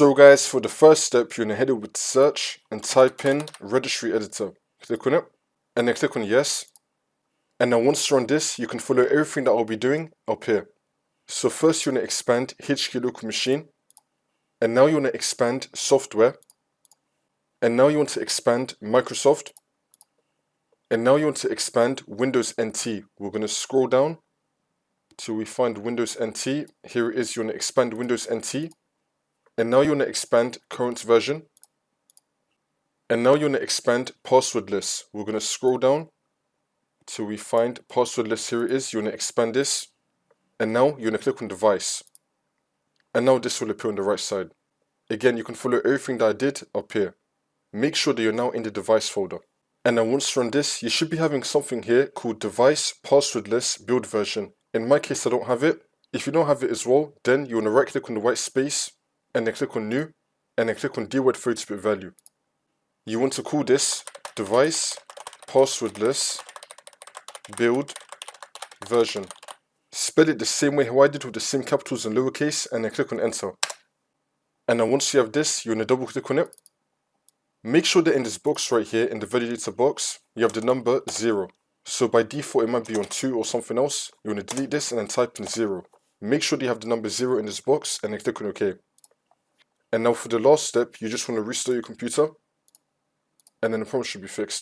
So guys, for the first step, you're going to head over to search and type in registry editor. Click on it and then click on yes. And now once you're on this, you can follow everything that I'll be doing up here. So first you're going to expand HK local machine. And now you want to expand software. And now you want to expand Microsoft. And now you want to expand Windows NT. We're going to scroll down till we find Windows NT. Here it is, you want to expand Windows NT. And now you want to expand current version. And now you want to expand passwordless. We're going to scroll down till we find passwordless. Here it is, you want to expand this. And now you're going to click on device. And now this will appear on the right side. Again, you can follow everything that I did up here. Make sure that you're now in the device folder. And then once you're on this, you should be having something here called DevicePasswordLessBuildVersion. In my case, I don't have it. If you don't have it as well, then you want to right click on the white space and then click on new and then click on DWORD Value. You want to call this DevicePasswordLessBuildVersion. Spell it the same way how I did with the same capitals and lowercase and then click on enter. And then once you have this, you want to double click on it. Make sure that in this box right here, in the validator box, you have the number 0. So by default, it might be on 2 or something else. You want to delete this and then type in 0. Make sure that you have the number 0 in this box and then click on OK. And now for the last step, you just want to restart your computer and then the problem should be fixed.